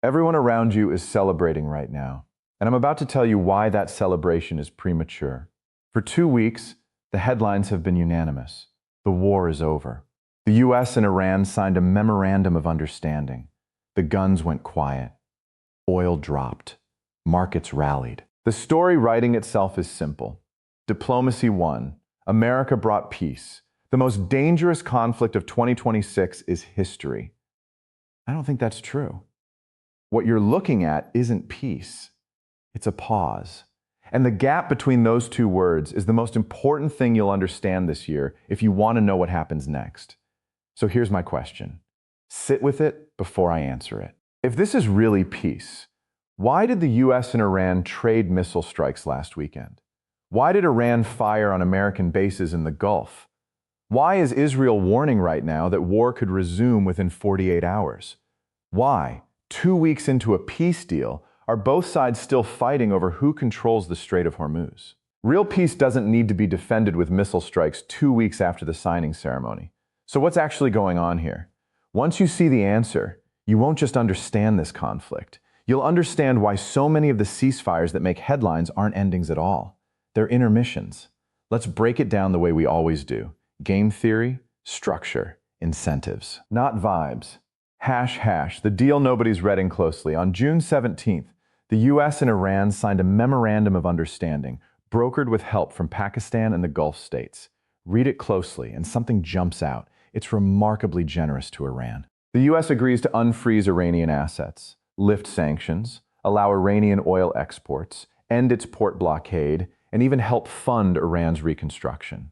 Everyone around you is celebrating right now, and I'm about to tell you why that celebration is premature. For 2 weeks, the headlines have been unanimous. The war is over. The US and Iran signed a memorandum of understanding. The guns went quiet. Oil dropped. Markets rallied. The story writing itself is simple. Diplomacy won. America brought peace. The most dangerous conflict of 2026 is history. I don't think that's true. What you're looking at isn't peace. It's a pause. And the gap between those two words is the most important thing you'll understand this year if you want to know what happens next. So here's my question. Sit with it before I answer it. If this is really peace, why did the US and Iran trade missile strikes last weekend? Why did Iran fire on American bases in the Gulf? Why is Israel warning right now that war could resume within 48 hours? Why, 2 weeks into a peace deal, are both sides still fighting over who controls the Strait of Hormuz? Real peace doesn't need to be defended with missile strikes 2 weeks after the signing ceremony. So what's actually going on here? Once you see the answer, you won't just understand this conflict. You'll understand why so many of the ceasefires that make headlines aren't endings at all. They're intermissions. Let's break it down the way we always do. Game theory, structure, incentives, not vibes. The deal nobody's reading closely. On June 17th, the US and Iran signed a memorandum of understanding, brokered with help from Pakistan and the Gulf states. Read it closely, and something jumps out. It's remarkably generous to Iran. The US agrees to unfreeze Iranian assets, lift sanctions, allow Iranian oil exports, end its port blockade, and even help fund Iran's reconstruction.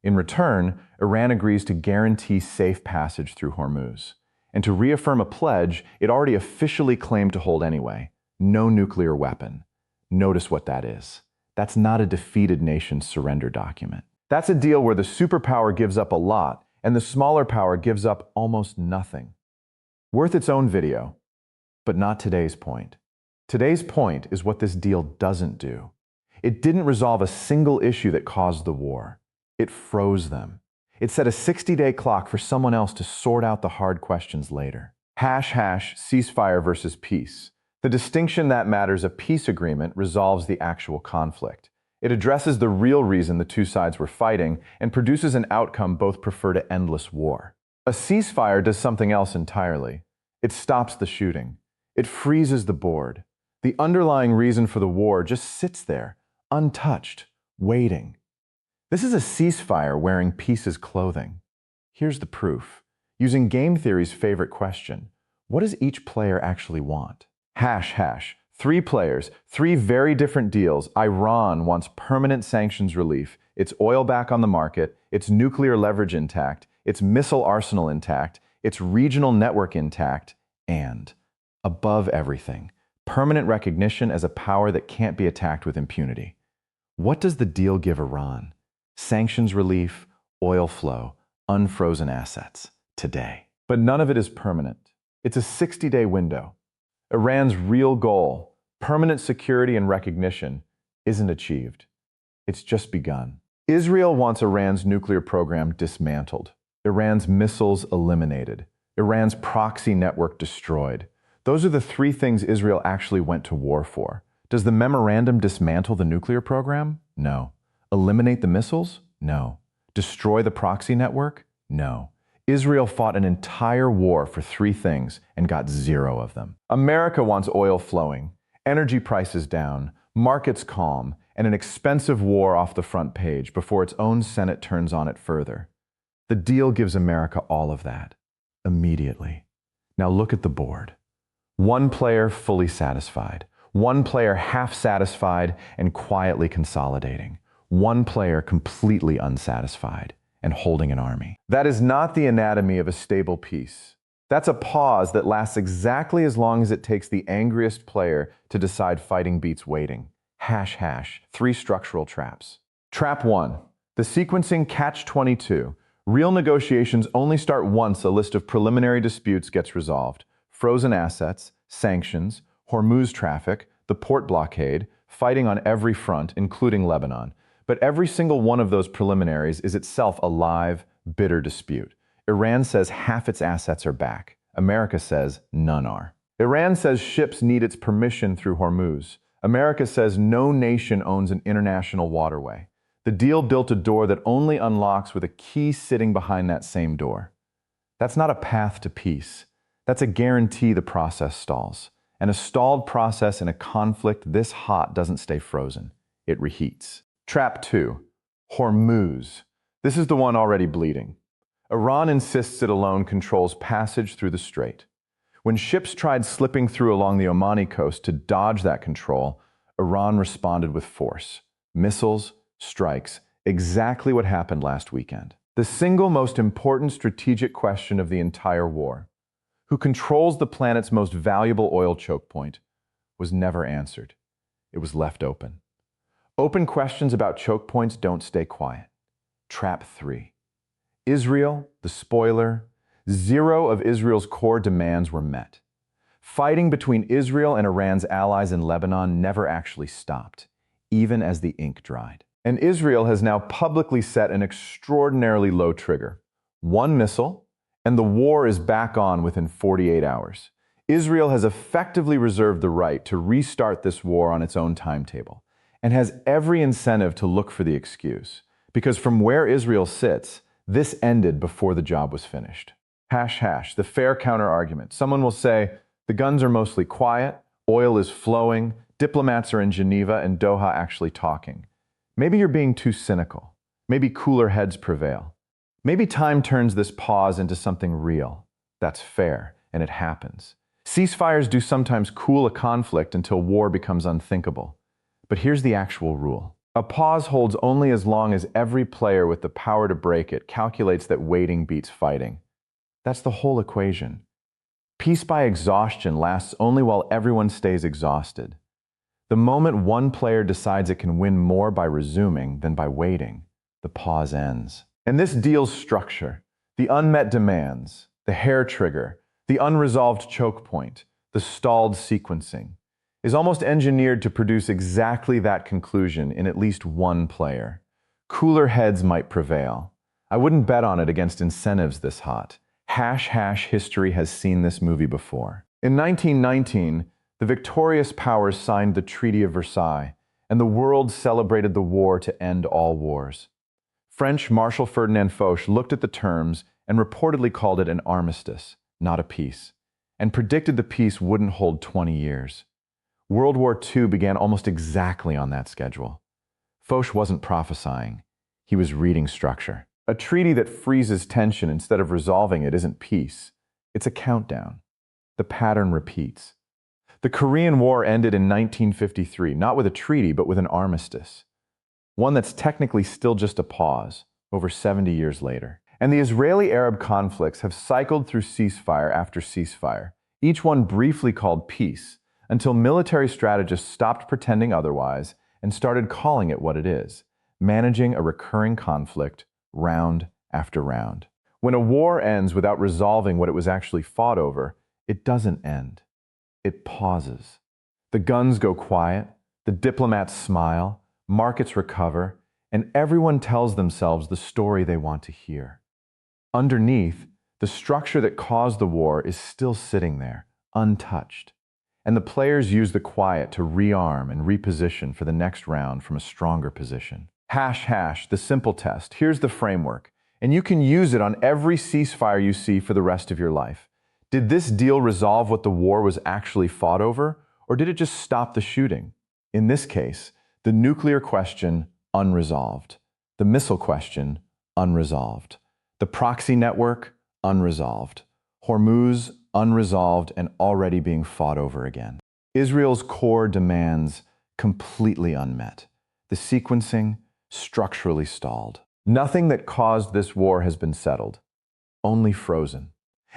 In return, Iran agrees to guarantee safe passage through Hormuz, and to reaffirm a pledge it already officially claimed to hold anyway: no nuclear weapon. Notice what that is. That's not a defeated nation's surrender document. That's a deal where the superpower gives up a lot and the smaller power gives up almost nothing. Worth its own video, but not today's point. Today's point is what this deal doesn't do. It didn't resolve a single issue that caused the war. It froze them. It set a 60-day clock for someone else to sort out the hard questions later. Ceasefire versus peace. The distinction that matters: a peace agreement resolves the actual conflict. It addresses the real reason the two sides were fighting and produces an outcome both prefer to endless war. A ceasefire does something else entirely. It stops the shooting. It freezes the board. The underlying reason for the war just sits there, untouched, waiting. This is a ceasefire wearing peace's clothing. Here's the proof. Using game theory's favorite question, what does each player actually want? 3 players, 3 very different deals. Iran wants permanent sanctions relief, its oil back on the market, its nuclear leverage intact, its missile arsenal intact, its regional network intact, and, above everything, permanent recognition as a power that can't be attacked with impunity. What does the deal give Iran? Sanctions relief, oil flow, unfrozen assets, today. But none of it is permanent. It's a 60-day window. Iran's real goal, permanent security and recognition, isn't achieved. It's just begun. Israel wants Iran's nuclear program dismantled, Iran's missiles eliminated, Iran's proxy network destroyed. Those are the 3 things Israel actually went to war for. Does the memorandum dismantle the nuclear program? No. Eliminate the missiles? No. Destroy the proxy network? No. Israel fought an entire war for 3 things and got 0 of them. America wants oil flowing, energy prices down, markets calm, and an expensive war off the front page before its own Senate turns on it further. The deal gives America all of that, immediately. Now look at the board. 1 player fully satisfied, 1 player half satisfied and quietly consolidating, 1 player completely unsatisfied and holding an army. That is not the anatomy of a stable peace. That's a pause that lasts exactly as long as it takes the angriest player to decide fighting beats waiting. 3 structural traps. Trap 1. The sequencing catch-22. Real negotiations only start once a list of preliminary disputes gets resolved. Frozen assets, sanctions, Hormuz traffic, the port blockade, fighting on every front, including Lebanon. But every single one of those preliminaries is itself a live, bitter dispute. Iran says half its assets are back. America says none are. Iran says ships need its permission through Hormuz. America says no nation owns an international waterway. The deal built a door that only unlocks with a key sitting behind that same door. That's not a path to peace. That's a guarantee the process stalls. And a stalled process in a conflict this hot doesn't stay frozen. It reheats. Trap 2. Hormuz. This is the one already bleeding. Iran insists it alone controls passage through the strait. When ships tried slipping through along the Omani coast to dodge that control, Iran responded with force. Missiles, strikes, exactly what happened last weekend. The single most important strategic question of the entire war, who controls the planet's most valuable oil choke point, was never answered. It was left open. Open questions about choke points don't stay quiet. Trap 3. Israel, the spoiler. 0 of Israel's core demands were met. Fighting between Israel and Iran's allies in Lebanon never actually stopped, even as the ink dried. And Israel has now publicly set an extraordinarily low trigger. 1 missile, and the war is back on within 48 hours. Israel has effectively reserved the right to restart this war on its own timetable, and has every incentive to look for the excuse. Because from where Israel sits, this ended before the job was finished. The fair counter-argument. Someone will say, the guns are mostly quiet, oil is flowing, diplomats are in Geneva and Doha actually talking. Maybe you're being too cynical. Maybe cooler heads prevail. Maybe time turns this pause into something real. That's fair, and it happens. Ceasefires do sometimes cool a conflict until war becomes unthinkable. But here's the actual rule. A pause holds only as long as every player with the power to break it calculates that waiting beats fighting. That's the whole equation. Peace by exhaustion lasts only while everyone stays exhausted. The moment one player decides it can win more by resuming than by waiting, the pause ends. And this deal's structure, the unmet demands, the hair trigger, the unresolved choke point, the stalled sequencing, is almost engineered to produce exactly that conclusion in at least one player. Cooler heads might prevail. I wouldn't bet on it against incentives this hot. History has seen this movie before. In 1919, the victorious powers signed the Treaty of Versailles, and the world celebrated the war to end all wars. French Marshal Ferdinand Foch looked at the terms and reportedly called it an armistice, not a peace, and predicted the peace wouldn't hold 20 years. World War II began almost exactly on that schedule. Foch wasn't prophesying. He was reading structure. A treaty that freezes tension instead of resolving it isn't peace. It's a countdown. The pattern repeats. The Korean War ended in 1953, not with a treaty, but with an armistice. One that's technically still just a pause, over 70 years later. And the Israeli-Arab conflicts have cycled through ceasefire after ceasefire, each one briefly called peace, until military strategists stopped pretending otherwise and started calling it what it is, managing a recurring conflict round after round. When a war ends without resolving what it was actually fought over, it doesn't end. It pauses. The guns go quiet, the diplomats smile, markets recover, and everyone tells themselves the story they want to hear. Underneath, the structure that caused the war is still sitting there, untouched. And the players use the quiet to rearm and reposition for the next round from a stronger position. The simple test. Here's the framework, and you can use it on every ceasefire you see for the rest of your life. Did this deal resolve what the war was actually fought over, or did it just stop the shooting? In this case, the nuclear question, unresolved. The missile question, unresolved. The proxy network, unresolved. Hormuz, unresolved and already being fought over again. Israel's core demands, completely unmet. The sequencing, structurally stalled. Nothing that caused this war has been settled, only frozen.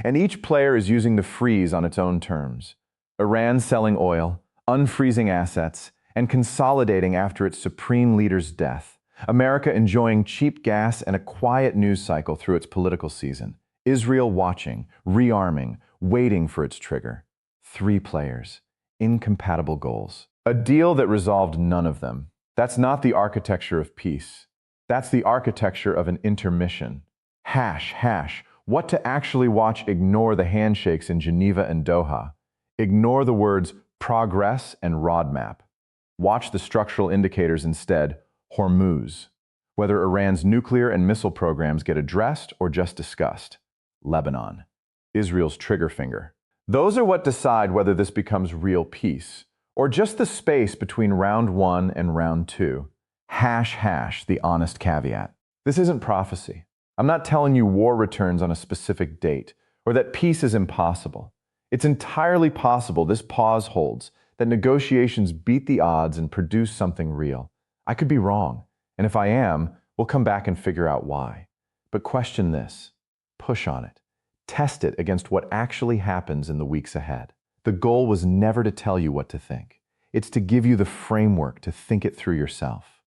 And each player is using the freeze on its own terms. Iran selling oil, unfreezing assets, and consolidating after its supreme leader's death. America enjoying cheap gas and a quiet news cycle through its political season. Israel watching, rearming, waiting for its trigger. 3 players, incompatible goals. A deal that resolved none of them. That's not the architecture of peace. That's the architecture of an intermission. What to actually watch ignore the handshakes in Geneva and Doha. Ignore the words progress and roadmap. Watch the structural indicators instead, Hormuz. Whether Iran's nuclear and missile programs get addressed or just discussed. Lebanon. Israel's trigger finger. Those are what decide whether this becomes real peace, or just the space between round 1 and round 2. # the honest caveat. This isn't prophecy. I'm not telling you war returns on a specific date, or that peace is impossible. It's entirely possible this pause holds, that negotiations beat the odds and produce something real. I could be wrong, and if I am, we'll come back and figure out why. But question this. Push on it. Test it against what actually happens in the weeks ahead. The goal was never to tell you what to think. It's to give you the framework to think it through yourself.